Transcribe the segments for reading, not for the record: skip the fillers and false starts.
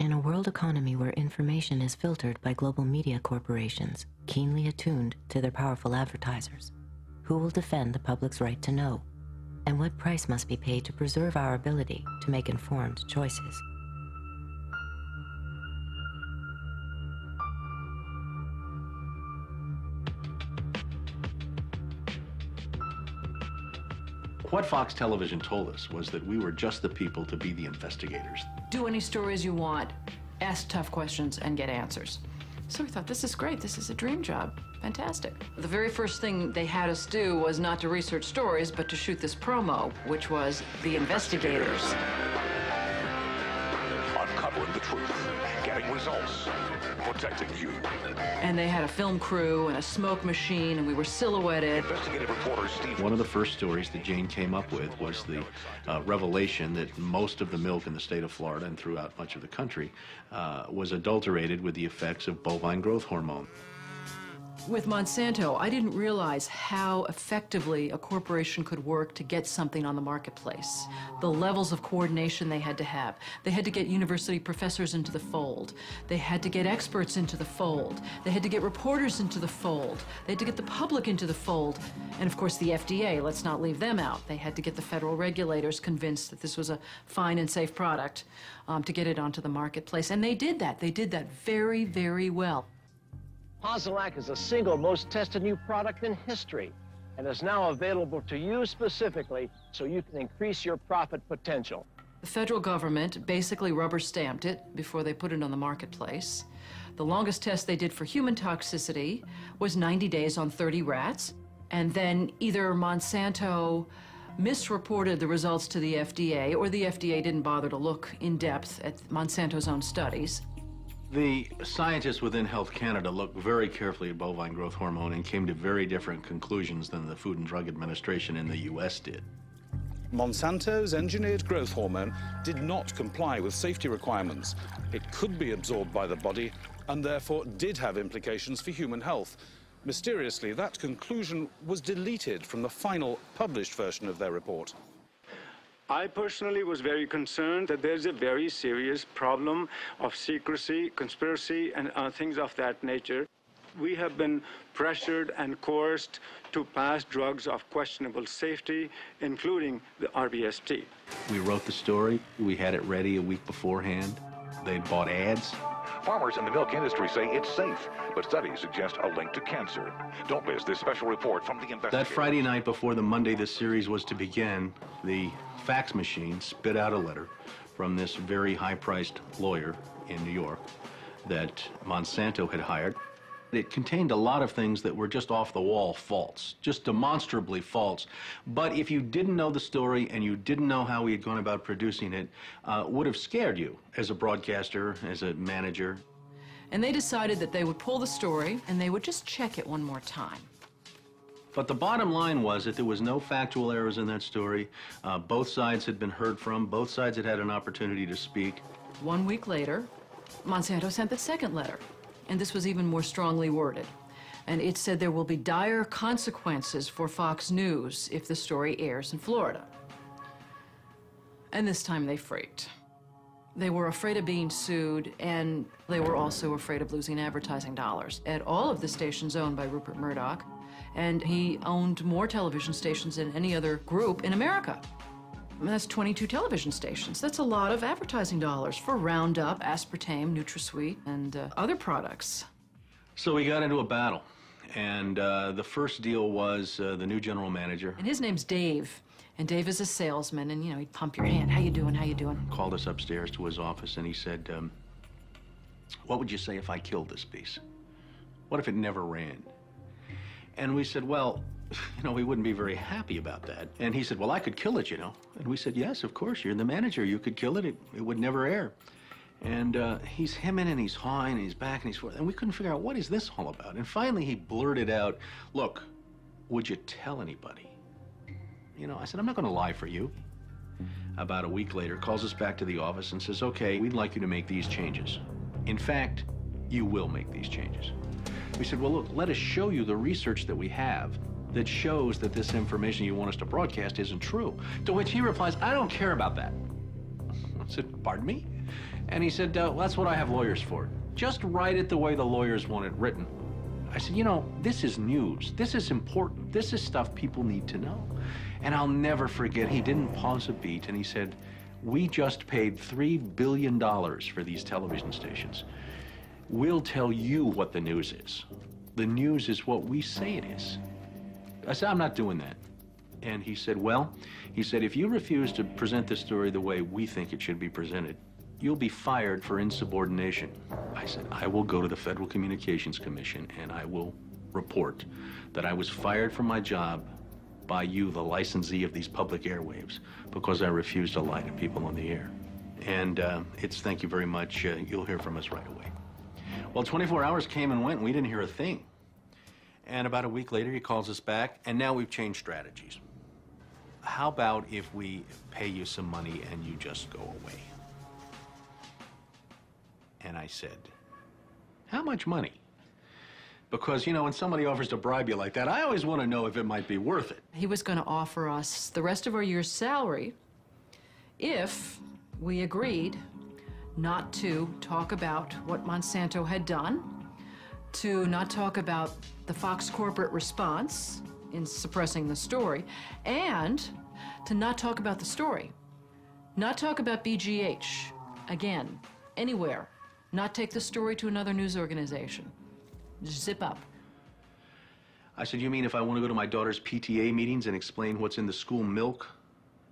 In a world economy where information is filtered by global media corporations, keenly attuned to their powerful advertisers, who will defend the public's right to know? And what price must be paid to preserve our ability to make informed choices? What Fox Television told us was that we were just the people to be the investigators. Do any stories you want, ask tough questions, and get answers. So we thought, this is great. This is a dream job. Fantastic. The very first thing they had us do was not to research stories, but to shoot this promo, which was The Investigators. Uncovering the truth, getting results, protecting you. And they had a film crew and a smoke machine, and we were silhouetted. Investigative reporter Steve. One of the first stories that Jane came up with was the revelation that most of the milk in the state of Florida and throughout much of the country was adulterated with the effects of bovine growth hormone. With Monsanto, I didn't realize how effectively a corporation could work to get something on the marketplace. The levels of coordination they had to have. They had to get university professors into the fold. They had to get experts into the fold. They had to get reporters into the fold. They had to get the public into the fold. And of course the FDA, let's not leave them out. They had to get the federal regulators convinced that this was a fine and safe product to get it onto the marketplace. And they did that. They did that very, very well. Posilac is the single most tested new product in history and is now available to you specifically so you can increase your profit potential. The federal government basically rubber stamped it before they put it on the marketplace. The longest test they did for human toxicity was 90 days on 30 rats. And then either Monsanto misreported the results to the FDA, or the FDA didn't bother to look in depth at Monsanto's own studies. The scientists within Health Canada looked very carefully at bovine growth hormone and came to very different conclusions than the Food and Drug Administration in the US did. Monsanto's engineered growth hormone did not comply with safety requirements. It could be absorbed by the body and therefore did have implications for human health. Mysteriously, that conclusion was deleted from the final published version of their report. I personally was very concerned that there's a very serious problem of secrecy, conspiracy, and things of that nature. We have been pressured and coerced to pass drugs of questionable safety, including the RBST. We wrote the story. We had it ready a week beforehand. They'd bought ads. Farmers in the milk industry say it's safe, but studies suggest a link to cancer. Don't miss this special report from the investigators. That Friday night before the Monday the series was to begin, the fax machine spit out a letter from this very high-priced lawyer in New York that Monsanto had hired. It contained a lot of things that were just off-the-wall false, just demonstrably false. But if you didn't know the story and you didn't know how we had gone about producing it, would have scared you as a broadcaster, as a manager. And they decided that they would pull the story and they would just check it one more time. But the bottom line was that there was no factual errors in that story. Both sides had been heard from. Both sides had had an opportunity to speak. 1 week later, Monsanto sent the second letter. And this was even more strongly worded. And it said there will be dire consequences for Fox News if the story airs in Florida. And this time they freaked. They were afraid of being sued, and they were also afraid of losing advertising dollars at all of the stations owned by Rupert Murdoch. And he owned more television stations than any other group in America. I mean, that's 22 television stations. That's a lot of advertising dollars for Roundup, aspartame, NutraSweet, and other products. So we got into a battle. And the first deal was the new general manager. And his name's Dave. And Dave is a salesman, and, you know, he'd pump your hand. How you doing? How you doing? Called us upstairs to his office, and he said, what would you say if I killed this piece? What if it never ran? And we said, well, you know, we wouldn't be very happy about that. And he said, well, I could kill it, you know. And we said, yes, of course, you're the manager. You could kill it. It would never air. And he's hemming and he's hawing and he's back and he's forth. And we couldn't figure out, what is this all about? And finally he blurted out, look, would you tell anybody? You know, I said, I'm not going to lie for you. About a week later, calls us back to the office and says, okay, we'd like you to make these changes. In fact, you will make these changes. We said, well, look, let us show you the research that we have that shows that this information you want us to broadcast isn't true. To which he replies, I don't care about that. I said, pardon me? And he said, that's what I have lawyers for. Just write it the way the lawyers want it written. I said, you know, this is news. This is important. This is stuff people need to know. And I'll never forget, he didn't pause a beat, and he said, we just paid $3 billion for these television stations. We'll tell you what the news is. The news is what we say it is. I said, I'm not doing that. And he said, well, he said, if you refuse to present this story the way we think it should be presented, you'll be fired for insubordination. I said, I will go to the Federal Communications Commission and I will report that I was fired from my job by you, the licensee of these public airwaves, because I refused to lie to people on the air. And it's thank you very much. You'll hear from us right away. Well, 24 hours came and went and we didn't hear a thing. And about a week later, he calls us back, and now we've changed strategies. How about if we pay you some money and you just go away? And I said, how much money? Because, you know, when somebody offers to bribe you like that, I always want to know if it might be worth it. He was going to offer us the rest of our year's salary if we agreed not to talk about what Monsanto had done, to not talk about the Fox corporate response in suppressing the story, and to not talk about the story. Not talk about BGH again, anywhere. Not take the story to another news organization. Just zip up. I said, you mean if I want to go to my daughter's PTA meetings and explain what's in the school milk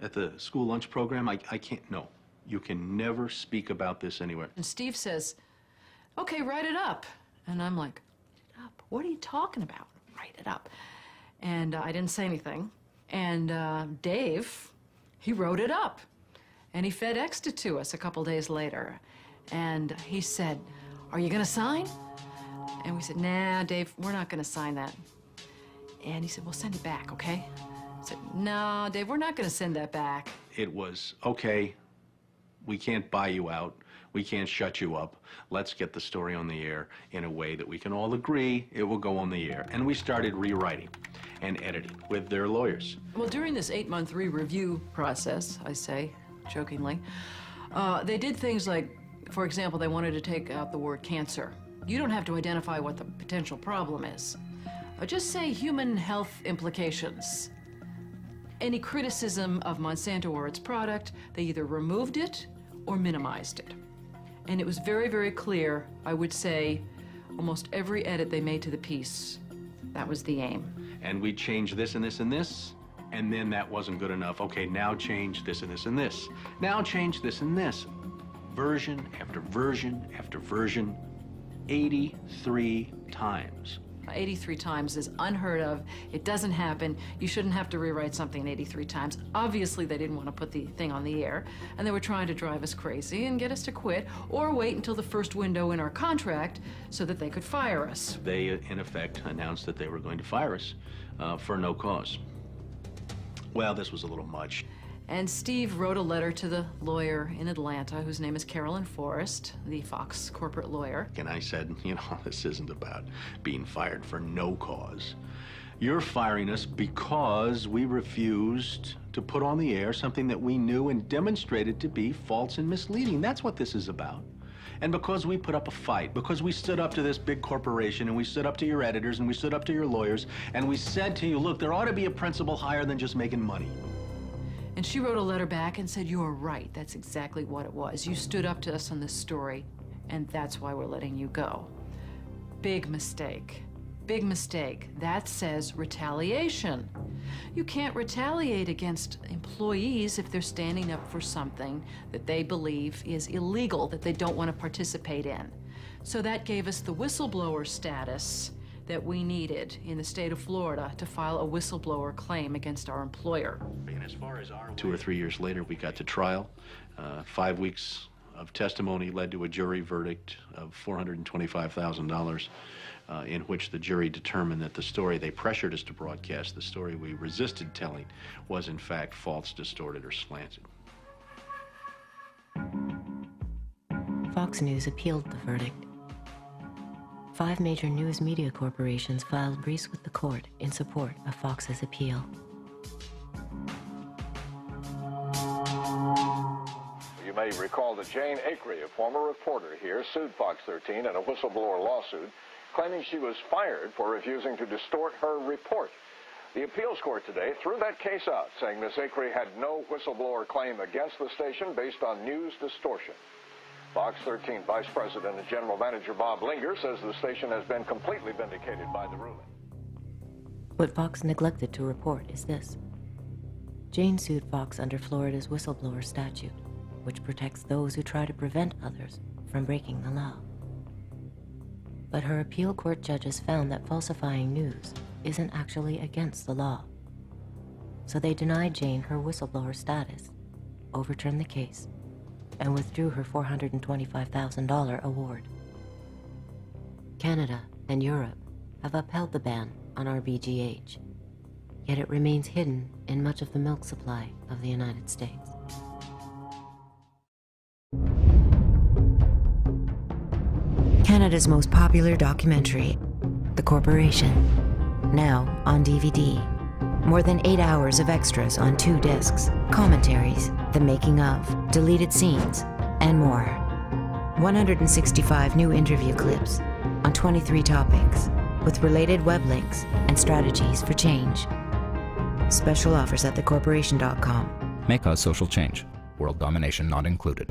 at the school lunch program? I can't, no. You can never speak about this anywhere. And Steve says, okay, write it up. And I'm like, write it up? What are you talking about? Write it up. And I didn't say anything. And Dave, he wrote it up. And he FedExed it to us a couple days later. And he said, are you going to sign? And we said, nah, Dave, we're not going to sign that. And he said, well, send it back, okay? I said, no, Dave, we're not going to send that back. It was, okay, we can't buy you out. We can't shut you up. Let's get the story on the air in a way that we can all agree it will go on the air. And we started rewriting and editing with their lawyers. Well, during this 8-month re-review process, I say, jokingly, they did things like, for example, they wanted to take out the word cancer. You don't have to identify what the potential problem is. Just say human health implications. Any criticism of Monsanto or its product, they either removed it or minimized it. And it was very, very clear, I would say, almost every edit they made to the piece, that was the aim. And we changed this and this and this, and then that wasn't good enough. Okay, now change this and this and this. Now change this and this. Version after version after version, 83 times. 83 times is unheard of. It doesn't happen. You shouldn't have to rewrite something 83 times. Obviously, they didn't want to put the thing on the air, and they were trying to drive us crazy and get us to quit or wait until the first window in our contract so that they could fire us. They, in effect, announced that they were going to fire us for no cause. Well, this was a little much. And Steve wrote a letter to the lawyer in Atlanta, whose name is Carolyn Forrest, the Fox corporate lawyer. And I said, you know, this isn't about being fired for no cause. You're firing us because we refused to put on the air something that we knew and demonstrated to be false and misleading. That's what this is about. And because we put up a fight, because we stood up to this big corporation, and we stood up to your editors, and we stood up to your lawyers, and we said to you, look, there ought to be a principle higher than just making money. And she wrote a letter back and said, you're right, that's exactly what it was. You stood up to us on this story, and that's why we're letting you go. Big mistake. Big mistake. That says retaliation. You can't retaliate against employees if they're standing up for something that they believe is illegal, that they don't want to participate in. So that gave us the whistleblower status that we needed in the state of Florida to file a whistleblower claim against our employer. And as far as our 2 or 3 years later, we got to trial. 5 weeks of testimony led to a jury verdict of $425,000, in which the jury determined that the story they pressured us to broadcast, the story we resisted telling, was in fact false, distorted, or slanted. Fox News appealed the verdict. 5 major news media corporations filed briefs with the court in support of Fox's appeal. You may We recall that Jane Akre, a former reporter here, sued Fox 13 in a whistleblower lawsuit, claiming she was fired for refusing to distort her report. The appeals court today threw that case out, saying Ms. Akre had no whistleblower claim against the station based on news distortion. Fox 13 Vice President and General Manager Bob Linger says the station has been completely vindicated by the ruling. What Fox neglected to report is this. Jane sued Fox under Florida's whistleblower statute, which protects those who try to prevent others from breaking the law. But her appeal court judges found that falsifying news isn't actually against the law. So they denied Jane her whistleblower status, overturned the case, and withdrew her $425,000 award. Canada and Europe have upheld the ban on RBGH, yet it remains hidden in much of the milk supply of the United States. Canada's most popular documentary, The Corporation, now on DVD. More than 8 hours of extras on 2 discs, commentaries, the making of, deleted scenes, and more. 165 new interview clips on 23 topics, with related web links and strategies for change. Special offers at thecorporation.com. May cause social change. World domination not included.